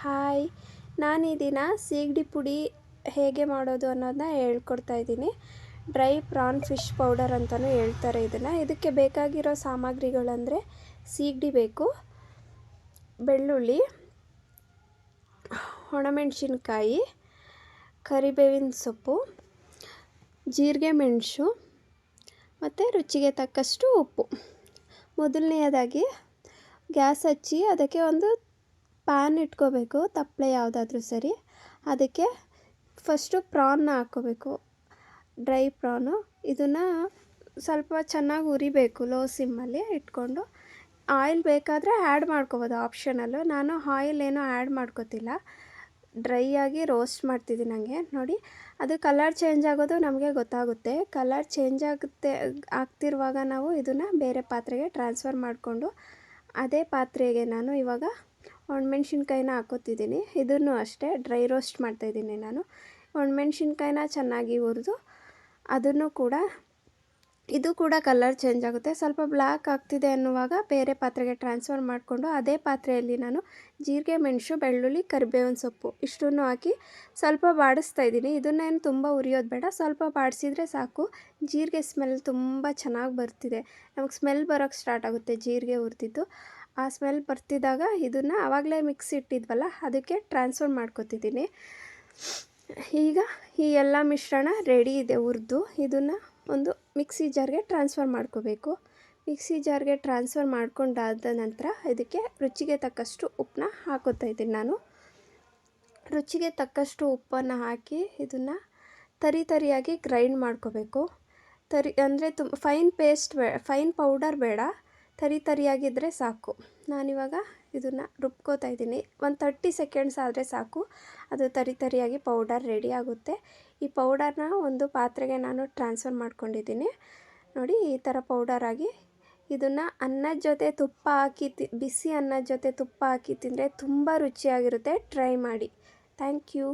Hi, ನಾನು ಈ ದಿನ ಸೀಗಡಿ ಪುಡಿ ಹೇಗೆ ಮಾಡೋದು ಅನ್ನೋದನ್ನ ಹೇಳ್ಕೊಡ್ತಾ ಇದ್ದೀನಿ. ಡ್ರೈ ಪ್ರಾನ್ ಫಿಶ್ ಪೌಡರ್ ಅಂತಲೂ ಹೇಳ್ತಾರೆ ಇದನ್ನು. ಇದಕ್ಕೆ ಬೇಕಾಗಿರೋ ಸಾಮಗ್ರಿಗಳಂದರೆ ಸೀಗಡಿ ಬೇಕು, ಬೆಳ್ಳುಳ್ಳಿ, ಒಣಮೆಣಸಿನ್ಕಾಯಿ, ಕರಿಬೇವಿನ ಸೊಪ್ಪು, ಜೀರಿಗೆ ಮೆಣಸು ಮತ್ತು ರುಚಿಗೆ ತಕ್ಕಷ್ಟು ಉಪ್ಪು. ಮೊದಲನೆಯದಾಗಿ ಗ್ಯಾಸ್ ಹಚ್ಚಿ ಅದಕ್ಕೆ ಒಂದು ಪ್ಯಾನ್ ಇಟ್ಕೋಬೇಕು, ತಪ್ಪಲೆ ಯಾವುದಾದ್ರೂ ಸರಿ. ಅದಕ್ಕೆ ಫಸ್ಟು ಪ್ರಾನ್ನ ಹಾಕ್ಕೋಬೇಕು, ಡ್ರೈ ಪ್ರಾನು. ಇದನ್ನು ಸ್ವಲ್ಪ ಚೆನ್ನಾಗಿ ಉರಿಬೇಕು, ಲೋ ಸಿಮ್ಮಲ್ಲಿ ಇಟ್ಕೊಂಡು. ಆಯಿಲ್ ಬೇಕಾದರೆ ಆ್ಯಡ್ ಮಾಡ್ಕೋಬೋದು, ಆಪ್ಷನಲ್ಲು. ನಾನು ಆಯಿಲ್ ಏನೂ ಆ್ಯಡ್ ಮಾಡ್ಕೋತಿಲ್ಲ, ಡ್ರೈ ಆಗಿ ರೋಸ್ಟ್ ಮಾಡ್ತಿದ್ದೀನಿ. ನನಗೆ ನೋಡಿ, ಅದು ಕಲರ್ ಚೇಂಜ್ ಆಗೋದು ನಮಗೆ ಗೊತ್ತಾಗುತ್ತೆ. ಕಲರ್ ಚೇಂಜ್ ಆಗ್ತಿರುವಾಗ ನಾವು ಇದನ್ನು ಬೇರೆ ಪಾತ್ರೆಗೆ ಟ್ರಾನ್ಸ್ಫರ್ ಮಾಡಿಕೊಂಡು ಅದೇ ಪಾತ್ರೆಗೆ ನಾನು ಇವಾಗ ಒಣಮೆಣ್ಸಿನ್ಕಾಯಿನ ಹಾಕ್ಕೋತಿದ್ದೀನಿ. ಇದನ್ನು ಅಷ್ಟೇ ಡ್ರೈ ರೋಸ್ಟ್ ಮಾಡ್ತಾಯಿದ್ದೀನಿ ನಾನು. ಒಣಮೆಣ್ಸಿನ್ಕಾಯಿನ ಚೆನ್ನಾಗಿ ಹುರಿದು ಅದನ್ನು ಕೂಡ, ಇದು ಕೂಡ ಕಲರ್ ಚೇಂಜ್ ಆಗುತ್ತೆ. ಸ್ವಲ್ಪ ಬ್ಲ್ಯಾಕ್ ಆಗ್ತಿದೆ ಅನ್ನುವಾಗ ಬೇರೆ ಪಾತ್ರೆಗೆ ಟ್ರಾನ್ಸ್ಫರ್ ಮಾಡಿಕೊಂಡು ಅದೇ ಪಾತ್ರೆಯಲ್ಲಿ ನಾನು ಜೀರಿಗೆ ಮೆಣಸು, ಬೆಳ್ಳುಳ್ಳಿ, ಕರಿಬೇವಿನ ಸೊಪ್ಪು ಇಷ್ಟನ್ನು ಹಾಕಿ ಸ್ವಲ್ಪ ಬಾಡಿಸ್ತಾಯಿದ್ದೀನಿ. ಇದನ್ನೇನು ತುಂಬ ಉರಿಯೋದು ಬೇಡ, ಸ್ವಲ್ಪ ಬಾಡಿಸಿದ್ರೆ ಸಾಕು. ಜೀರಿಗೆ ಸ್ಮೆಲ್ ತುಂಬ ಚೆನ್ನಾಗಿ ಬರ್ತಿದೆ, ನಮಗೆ ಸ್ಮೆಲ್ ಬರೋಕ್ಕೆ ಸ್ಟಾರ್ಟ್ ಆಗುತ್ತೆ ಜೀರಿಗೆ ಹುರಿದಿದ್ದು. ಆ ಸ್ಮೆಲ್ ಬರ್ತಿದ್ದಾಗ ಇದನ್ನು ಆವಾಗಲೇ ಮಿಕ್ಸಿ ಇಟ್ಟಿದ್ವಲ್ಲ ಅದಕ್ಕೆ ಟ್ರಾನ್ಸ್ಫರ್ ಮಾಡ್ಕೊತಿದ್ದೀನಿ. ಈಗ ಈ ಎಲ್ಲ ಮಿಶ್ರಣ ರೆಡಿ ಇದೆ ಹುರಿದು. ಇದನ್ನು ಒಂದು ಮಿಕ್ಸಿ ಜಾರ್ಗೆ ಟ್ರಾನ್ಸ್ಫರ್ ಮಾಡ್ಕೋಬೇಕು. ಮಿಕ್ಸಿ ಜಾರ್ಗೆ ಟ್ರಾನ್ಸ್ಫರ್ ಮಾಡ್ಕೊಂಡಾದ ನಂತರ ಇದಕ್ಕೆ ರುಚಿಗೆ ತಕ್ಕಷ್ಟು ಉಪ್ಪನ್ನ ಹಾಕೋತಾ ಇದ್ದೀನಿ ನಾನು. ರುಚಿಗೆ ತಕ್ಕಷ್ಟು ಉಪ್ಪನ್ನು ಹಾಕಿ ಇದನ್ನು ತರಿಯಾಗಿ ಗ್ರೈಂಡ್ ಮಾಡ್ಕೋಬೇಕು. ಅಂದರೆ ಫೈನ್ ಪೌಡರ್ ಬೇಡ, ತರಿಯಾಗಿದ್ದರೆ ಸಾಕು. ನಾನಿವಾಗ ಇದನ್ನು ರುಬ್ಕೋತಾ ಇದ್ದೀನಿ. ಒಂದು 30 ಸೆಕೆಂಡ್ಸ್ ಆದರೆ ಸಾಕು, ಅದು ತರಿಯಾಗಿ ಪೌಡರ್ ರೆಡಿ ಆಗುತ್ತೆ. ಈ ಪೌಡರ್ನ ಒಂದು ಪಾತ್ರೆಗೆ ನಾನು ಟ್ರಾನ್ಸ್ಫರ್ ಮಾಡ್ಕೊಂಡಿದ್ದೀನಿ. ನೋಡಿ, ಈ ಥರ ಪೌಡರ್ ಆಗಿ ಇದನ್ನು ಅನ್ನದ ಜೊತೆ ತುಪ್ಪ ಹಾಕಿ ಬಿಸಿ ಅನ್ನದ ಜೊತೆ ತುಪ್ಪ ಹಾಕಿ ತಿಂದರೆ ತುಂಬ ರುಚಿಯಾಗಿರುತ್ತೆ. ಟ್ರೈ ಮಾಡಿ. Thank you.